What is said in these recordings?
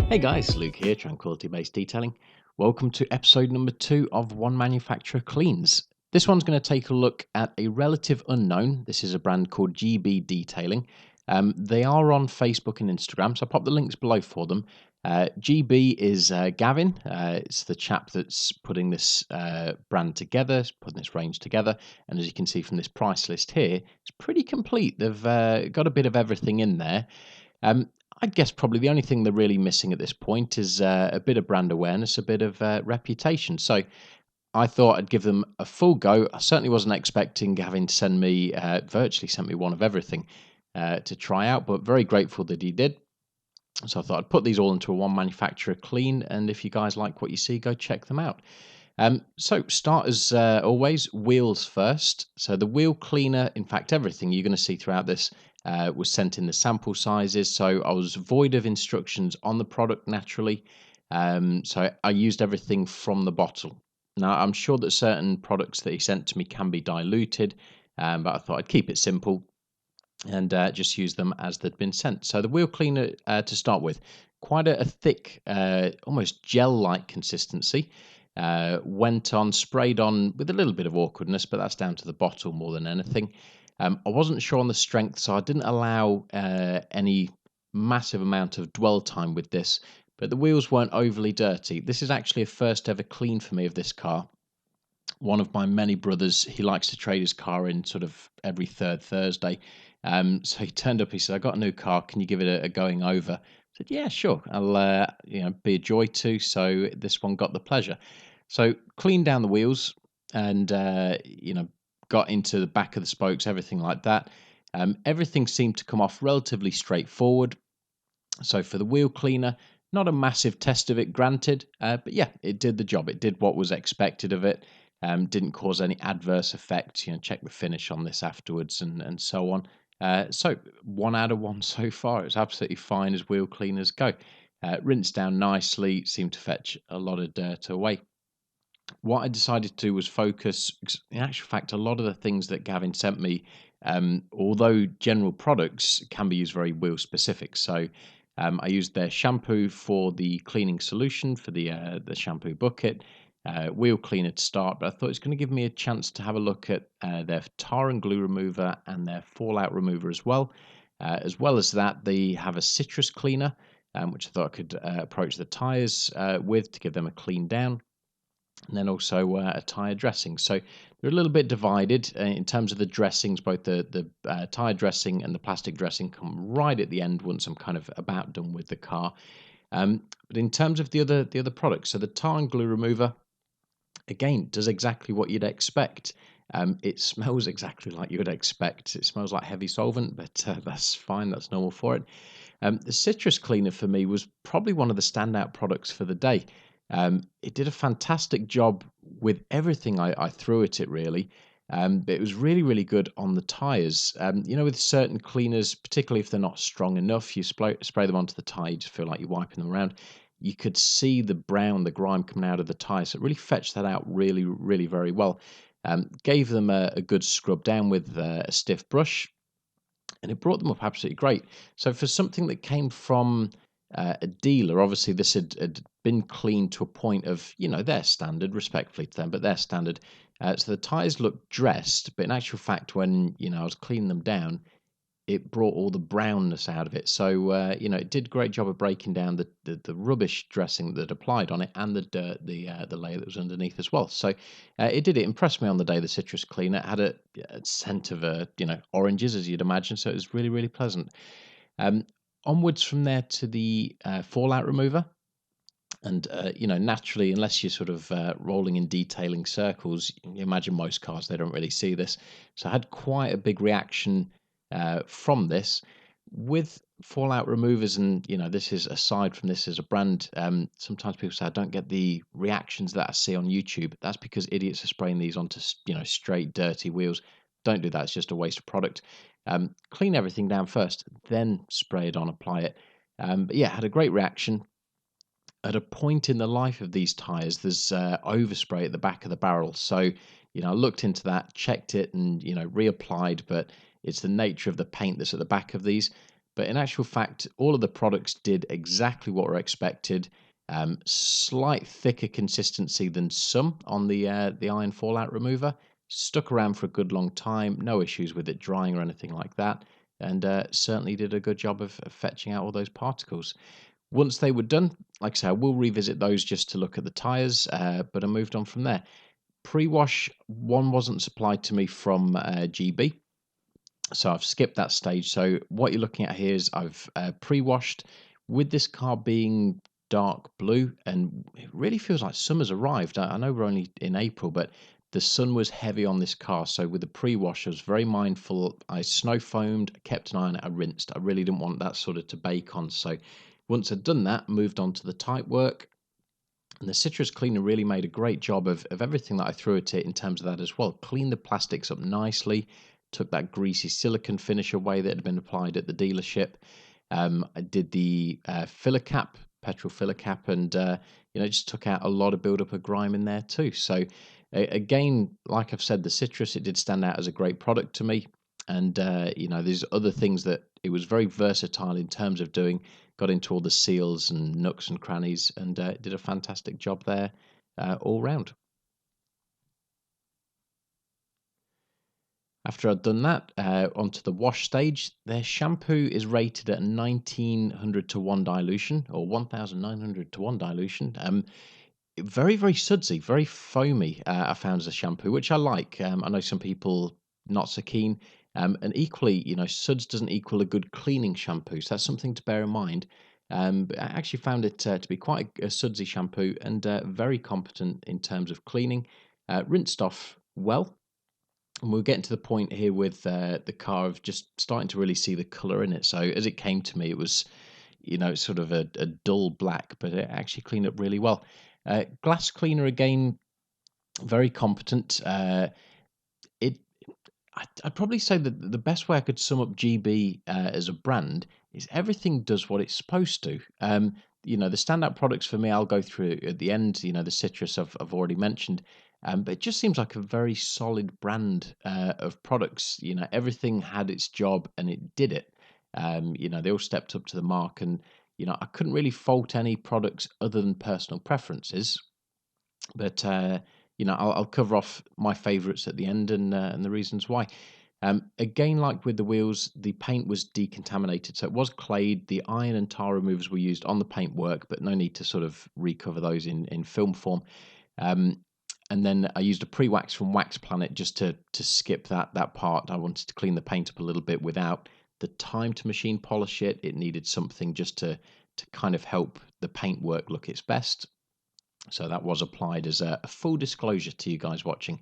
Hey guys, Luke here, Tranquility Based Detailing. Welcome to episode number 2 of One Manufacturer Cleans. This one's going to take a look at a relative unknown. This is a brand called GB Detailing. They are on Facebook and Instagram, so I'll pop the links below for them. GB is Gavin. It's the chap that's putting this brand together, putting this range together. And as you can see from this price list here, it's pretty complete. They've got a bit of everything in there. Um, I guess probably the only thing they're really missing at this point is a bit of brand awareness, a bit of reputation. So I thought I'd give them a full go. I certainly wasn't expecting having to send me, virtually sent me one of everything to try out, but very grateful that he did. So I thought I'd put these all into a one manufacturer clean, and if you guys like what you see, go check them out. So start as always, wheels first. So the wheel cleaner, in fact, everything you're going to see throughout this was sent in the sample sizes. So I was void of instructions on the product naturally. So I used everything from the bottle. Now I'm sure that certain products that he sent to me can be diluted, but I thought I'd keep it simple and just use them as they'd been sent. So the wheel cleaner to start with, quite a thick, almost gel-like consistency. Went on, sprayed on with a little bit of awkwardness, but that's down to the bottle more than anything. I wasn't sure on the strength, so I didn't allow any massive amount of dwell time with this, but the wheels weren't overly dirty. This is actually a first ever clean for me of this car. One of my many brothers, he likes to trade his car in sort of every third Thursday. So he turned up. He said, "I got a new car. Can you give it a going over?" I said, "Yeah, sure. I'll be a joy to." So this one got the pleasure. So cleaned down the wheels and got into the back of the spokes, everything like that. Everything seemed to come off relatively straightforward. So for the wheel cleaner, not a massive test of it, granted, but yeah, it did the job. It did what was expected of it. Didn't cause any adverse effects. Check the finish on this afterwards and so on. So 1 out of 1 so far. It's absolutely fine as wheel cleaners go. Rinsed down nicely, seemed to fetch a lot of dirt away. What I decided to do was focus. In actual fact, a lot of the things that Gavin sent me, although general products, can be used very wheel specific. So I used their shampoo for the cleaning solution for the shampoo bucket, wheel cleaner to start. But I thought it's going to give me a chance to have a look at their tar and glue remover and their fallout remover as well. As well as that, they have a citrus cleaner, which I thought I could approach the tires with to give them a clean down, and then also a tyre dressing. So they're a little bit divided in terms of the dressings. Both the tyre dressing and the plastic dressing come right at the end once I'm kind of about done with the car. But in terms of the other products, so the tar and glue remover, again, does exactly what you'd expect. It smells exactly like you would expect. It smells like heavy solvent, but that's fine. That's normal for it. The citrus cleaner for me was probably one of the standout products for the day. It did a fantastic job with everything I threw at it, really. But it was really, really good on the tires. With certain cleaners, particularly if they're not strong enough, you spray them onto the tire, you just feel like you're wiping them around. You could see the brown, the grime coming out of the tire. So it really fetched that out really, really very well. Gave them a good scrub down with a stiff brush, and it brought them up absolutely great. So for something that came from a dealer, obviously this had been cleaned to a point of their standard, respectfully to them, but their standard. So the tires looked dressed, but in actual fact, when I was cleaning them down, it brought all the brownness out of it. So it did a great job of breaking down the rubbish dressing that applied on it and the dirt, the layer that was underneath as well. So it impressed me on the day. The citrus cleaner it had a scent of oranges, as you'd imagine. So it was really, really pleasant. Onwards from there to the fallout remover. And naturally, unless you're sort of rolling in detailing circles, you imagine most cars, they don't really see this. So I had quite a big reaction from this with fallout removers. And this is aside from this as a brand. Sometimes people say I don't get the reactions that I see on YouTube. That's because idiots are spraying these onto straight dirty wheels. Don't do that. It's just a waste of product. Clean everything down first, then spray it on, apply it. But yeah, had a great reaction. At a point in the life of these tires, there's overspray at the back of the barrel. So, I looked into that, checked it, and reapplied. But it's the nature of the paint that's at the back of these. But in actual fact, all of the products did exactly what were expected. Slight thicker consistency than some on the iron fallout remover. Stuck around for a good long time. No issues with it drying or anything like that. And certainly did a good job of fetching out all those particles. Once they were done, like I say, I will revisit those just to look at the tyres, but I moved on from there. Pre-wash, one wasn't supplied to me from GB, so I've skipped that stage. So what you're looking at here is I've pre-washed with this car being dark blue, and it really feels like summer's arrived. I know we're only in April, but the sun was heavy on this car. So with the pre-wash, I was very mindful. I snow foamed, kept an eye on it, I rinsed. I really didn't want that sort of to bake on. So once I'd done that, moved on to the type work. And the citrus cleaner really made a great job of everything that I threw at it in terms of that as well. Cleaned the plastics up nicely, took that greasy silicone finish away that had been applied at the dealership. I did the filler cap, petrol filler cap, and just took out a lot of buildup of grime in there too. So again, like I've said, the citrus, it did stand out as a great product to me. And there's other things that it was very versatile in terms of doing. Got into all the seals and nooks and crannies, and did a fantastic job there all round. After I'd done that, onto the wash stage. Their shampoo is rated at 1900 to 1 dilution, or 1900 to 1 dilution. Very, very sudsy, very foamy, I found as a shampoo, which I like. I know some people not so keen. And equally, suds doesn't equal a good cleaning shampoo. So that's something to bear in mind. But I actually found it to be quite a sudsy shampoo and very competent in terms of cleaning. Rinsed off well. And we're getting to the point here with the car of just starting to really see the colour in it. So as it came to me, it was sort of a dull black, but it actually cleaned up really well. Glass cleaner again, very competent. It I'd probably say that the best way I could sum up GB as a brand is everything does what it's supposed to. The standout products for me, I'll go through at the end. The citrus I've already mentioned, but it just seems like a very solid brand of products. Everything had its job and it did it. They all stepped up to the mark, and I couldn't really fault any products other than personal preferences. But I'll cover off my favourites at the end and the reasons why. Again, like with the wheels, the paint was decontaminated, so it was clayed. The iron and tar removers were used on the paintwork, but no need to sort of recover those in film form. Um, and then I used a pre-wax from Wax Planet just to skip that part. I wanted to clean the paint up a little bit without the time to machine polish it. It needed something just to kind of help the paintwork look its best. So that was applied as a full disclosure to you guys watching.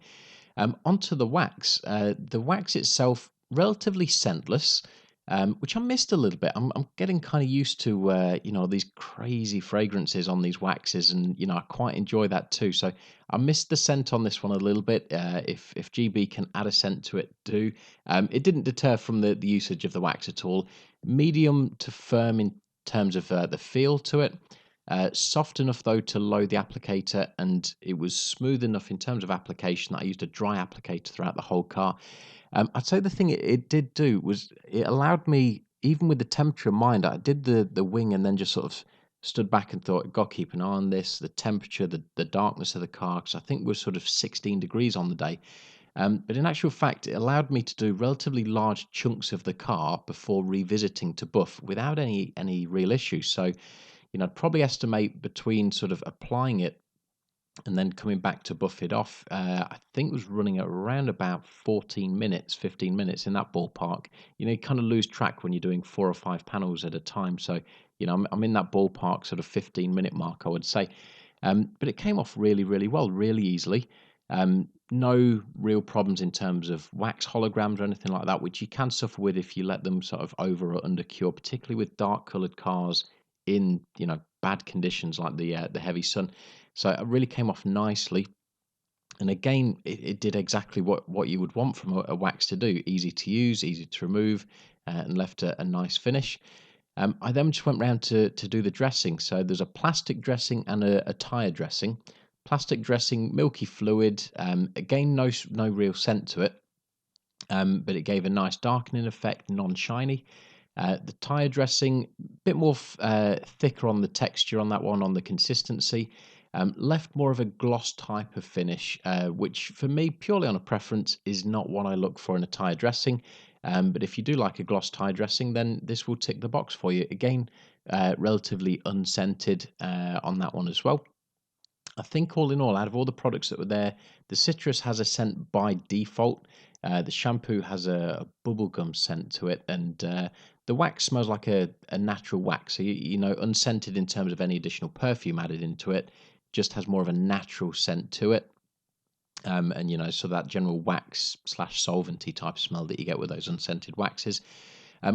Onto the wax. The wax itself, relatively scentless, which I missed a little bit. I'm getting kind of used to, these crazy fragrances on these waxes, and I quite enjoy that too. So I missed the scent on this one a little bit. If GB can add a scent to it, do. It didn't deter from the usage of the wax at all. Medium to firm in terms of the feel to it. Soft enough though to load the applicator, and it was smooth enough in terms of application that I used a dry applicator throughout the whole car. I'd say the thing it did do was it allowed me, even with the temperature in mind, I did the wing and then just sort of stood back and thought, got to keep an eye on this, the temperature, the darkness of the car, because I think we're sort of 16 degrees on the day. But in actual fact, it allowed me to do relatively large chunks of the car before revisiting to buff without any real issues. So I'd probably estimate between sort of applying it and then coming back to buff it off, I think it was running at around about 14 minutes, 15 minutes in that ballpark. You kind of lose track when you're doing 4 or 5 panels at a time. So, I'm in that ballpark sort of 15-minute mark, I would say. But it came off really, really well, really easily. No real problems in terms of wax holograms or anything like that, which you can suffer with if you let them sort of over or under cure, particularly with dark coloured cars in bad conditions like the heavy sun. So it really came off nicely. And again, it did exactly what you would want from a wax to do. Easy to use, easy to remove, and left a nice finish. I then just went round to do the dressing. So there's a plastic dressing and a tyre dressing. Plastic dressing, milky fluid. Again, no real scent to it. But it gave a nice darkening effect, non-shiny. The tire dressing, a bit more thicker on the texture on that one, on the consistency. Left more of a gloss type of finish, which for me, purely on a preference, is not what I look for in a tire dressing. But if you do like a gloss tire dressing, then this will tick the box for you. Again, relatively unscented on that one as well. I think all in all, out of all the products that were there, the citrus has a scent by default. The shampoo has a bubblegum scent to it, and the wax smells like a natural wax. So, unscented in terms of any additional perfume added into it, just has more of a natural scent to it. And so that general wax slash solventy type smell that you get with those unscented waxes.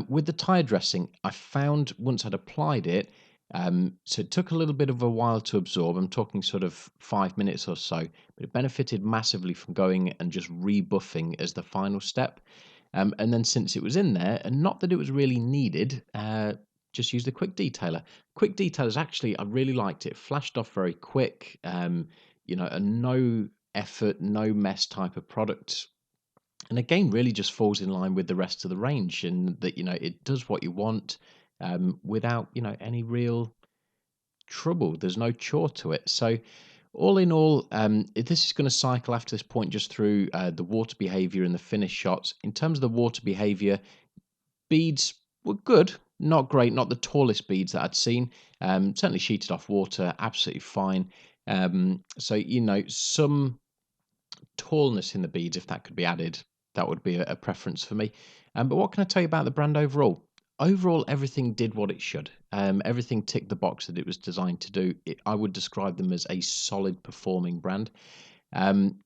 With the tire dressing, I found once I'd applied it, so it took a little bit of a while to absorb. I'm talking sort of 5 minutes or so, but it benefited massively from going and just rebuffing as the final step. And then since it was in there, and not that it was really needed, just used a quick detailer. Quick detailers, actually, I really liked it. Flashed off very quick. A no effort, no mess type of product. And again, really just falls in line with the rest of the range, and that it does what you want without any real trouble. There's no chore to it. So all in all, this is going to cycle after this point just through the water behavior and the finish shots. In terms of the water behavior, beads were good, not great, not the tallest beads that I'd seen. Certainly sheeted off water, absolutely fine. So some tallness in the beads, if that could be added, that would be a preference for me. But what can I tell you about the brand overall? Overall, everything did what it should. Everything ticked the box that it was designed to do. I would describe them as a solid performing brand. Um,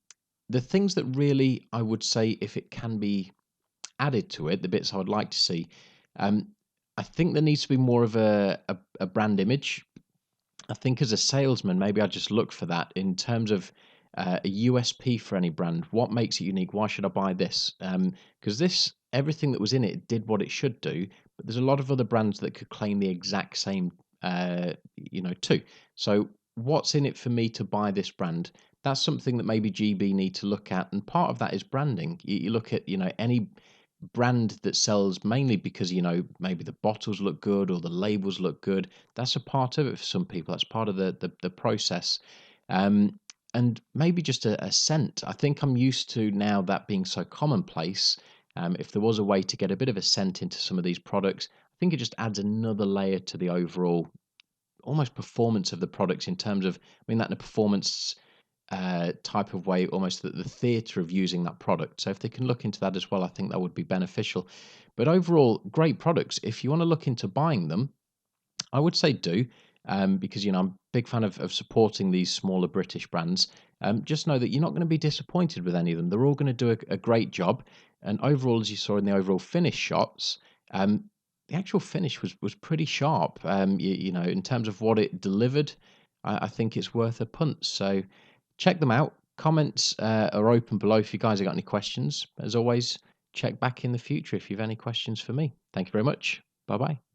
the things that really I would say, if it can be added to it, the bits I would like to see, um, I think there needs to be more of a brand image. I think as a salesman, maybe I just look for that in terms of a USP for any brand. What makes it unique? Why should I buy this? Because everything that was in it did what it should do, but there's a lot of other brands that could claim the exact same, too. So what's in it for me to buy this brand? That's something that maybe GB need to look at, and part of that is branding. You look at any brand that sells mainly because maybe the bottles look good or the labels look good. That's a part of it for some people. That's part of the process. um, and maybe just a scent. I think I'm used to now that being so commonplace. If there was a way to get a bit of a scent into some of these products, I think it just adds another layer to the overall almost performance of the products, in terms of, I mean that in a performance type of way, almost the theatre of using that product. So if they can look into that as well, I think that would be beneficial. But overall, great products. If you want to look into buying them, I would say do, because I'm a big fan of supporting these smaller British brands. Just know that you're not going to be disappointed with any of them. They're all going to do a great job. And overall, as you saw in the overall finish shots, the actual finish was pretty sharp. In terms of what it delivered, I think it's worth a punt. So check them out. Comments are open below if you guys have got any questions. As always, check back in the future if you have any questions for me. Thank you very much. Bye bye.